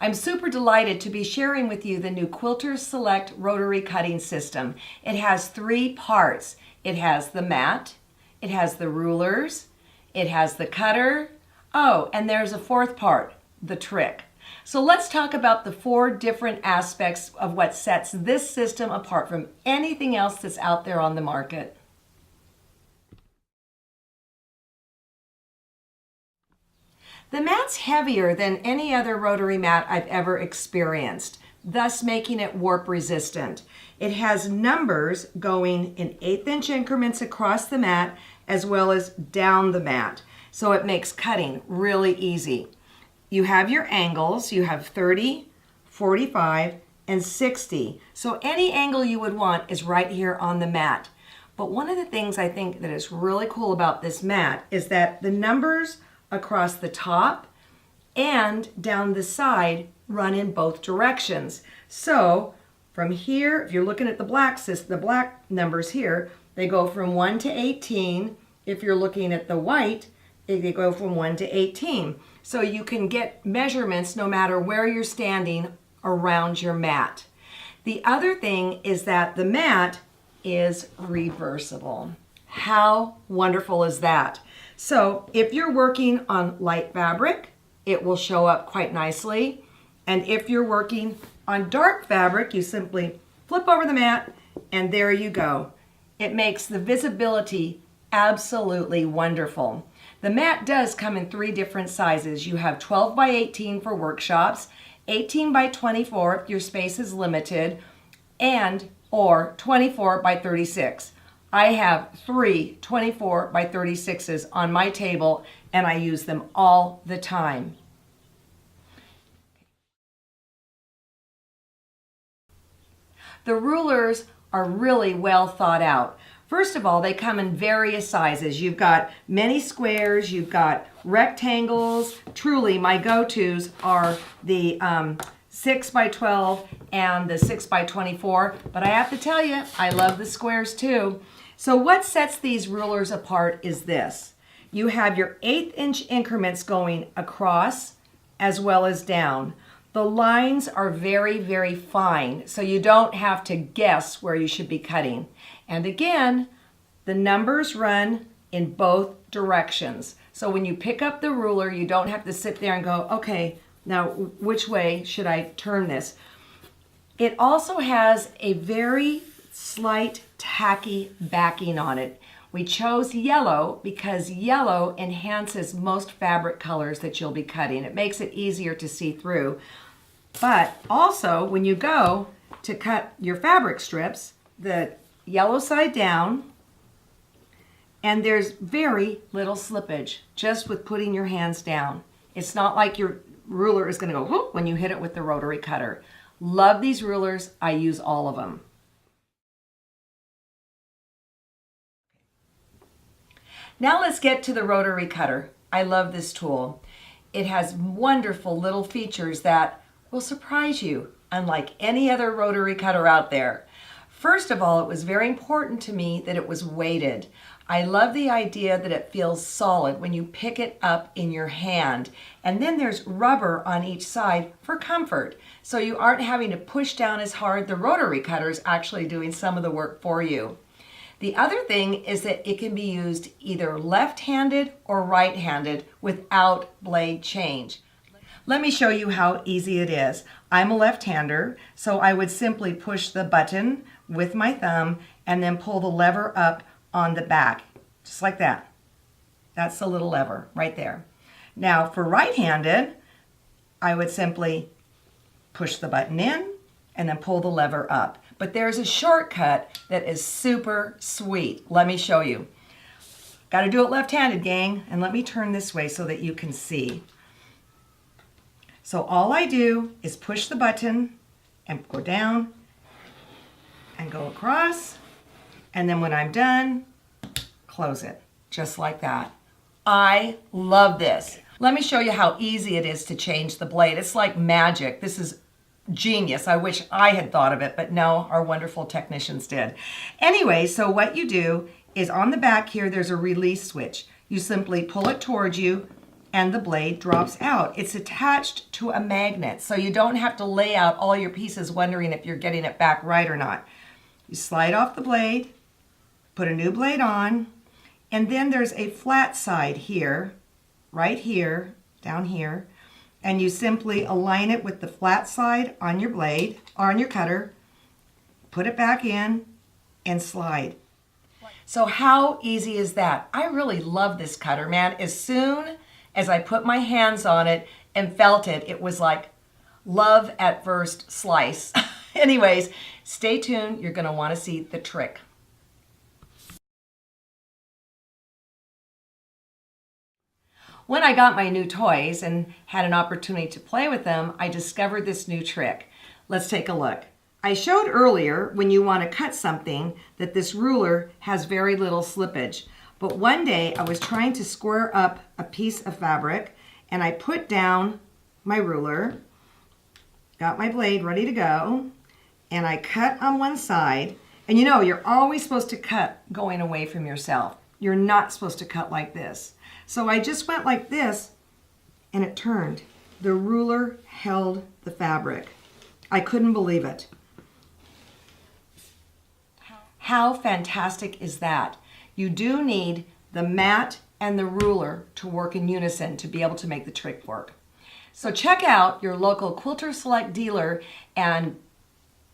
I'm super delighted to be sharing with you the new Quilters Select Rotary Cutting System. It has 3 parts. It has the mat, it has the rulers, it has the cutter. Oh, and there's a 4th part, the trick. So let's talk about the 4 different aspects of what sets this system apart from anything else that's out there on the market. The mat's heavier than any other rotary mat I've ever experienced, thus making it warp resistant. It has numbers going in 1/8" increments across the mat as well as down the mat. So it makes cutting really easy. You have your angles. You have 30, 45, and 60. So any angle you would want is right here on the mat. But one of the things I think that is really cool about this mat is that the numbers across the top and down the side run in both directions. So from here, if you're looking at the black numbers here, they go from 1 to 18. If you're looking at the white, they go from 1 to 18. So you can get measurements no matter where you're standing around your mat. The other thing is that the mat is reversible. How wonderful is that? So if you're working on light fabric, it will show up quite nicely. And if you're working on dark fabric, you simply flip over the mat and there you go. It makes the visibility absolutely wonderful. The mat does come in 3 different sizes. You have 12 by 18 for workshops, 18 by 24 if your space is limited, and or 24 by 36. I have 3 24 by 36s on my table and I use them all the time. The rulers are really well thought out. First of all, they come in various sizes. You've got many squares, you've got rectangles. Truly, my go-tos are the 6 by 12 and the 6 by 24, but I have to tell you, I love the squares too. So what sets these rulers apart is this. You have your 1/8" increments going across as well as down. The lines are very, very fine, so you don't have to guess where you should be cutting. And again, the numbers run in both directions. So when you pick up the ruler, you don't have to sit there and go, okay, now which way should I turn this? It also has a very slight tacky backing on it. We chose yellow because yellow enhances most fabric colors that you'll be cutting. It makes it easier to see through. But also when you go to cut your fabric strips, the yellow side down, and there's very little slippage just with putting your hands down. It's not like your ruler is going to go whoop when you hit it with the rotary cutter. Love these rulers. I use all of them. Now let's get to the rotary cutter. I love this tool. It has wonderful little features that will surprise you, unlike any other rotary cutter out there. First of all, it was very important to me that it was weighted. I love the idea that it feels solid when you pick it up in your hand. And then there's rubber on each side for comfort. So you aren't having to push down as hard. The rotary cutter is actually doing some of the work for you. The other thing is that it can be used either left-handed or right-handed without blade change. Let me show you how easy it is. I'm a left-hander, so I would simply push the button with my thumb and then pull the lever up on the back, just like that. That's the little lever right there. Now for right-handed, I would simply push the button in and then pull the lever up. But there's a shortcut that is super sweet. Let me show you. Got to do it left-handed, gang, and let me turn this way so that you can see. So all I do is push the button and go down and go across, and then when I'm done, close it, just like that. I love this. Let me show you how easy it is to change the blade. It's like magic. This is genius. I wish I had thought of it, but no, our wonderful technicians did. Anyway, so what you do is on the back here, there's a release switch. You simply pull it towards you, and the blade drops out. It's attached to a magnet, so you don't have to lay out all your pieces wondering if you're getting it back right or not. You slide off the blade, put a new blade on, and then there's a flat side here, right here, down here, and you simply align it with the flat side on your blade, or on your cutter, put it back in, and slide. So how easy is that? I really love this cutter, man. As soon as I put my hands on it and felt it, it was like love at first slice. Anyways, stay tuned. You're going to want to see the trick. When I got my new toys and had an opportunity to play with them, I discovered this new trick. Let's take a look. I showed earlier when you want to cut something that this ruler has very little slippage. But one day I was trying to square up a piece of fabric and I put down my ruler, got my blade ready to go, and I cut on one side. And you know, you're always supposed to cut going away from yourself. You're not supposed to cut like this. So I just went like this and it turned. The ruler held the fabric. I couldn't believe it. How fantastic is that? You do need the mat and the ruler to work in unison to be able to make the trick work. So check out your local Quilter Select dealer and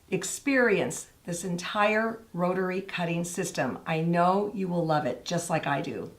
experience this entire rotary cutting system. I know you will love it just like I do.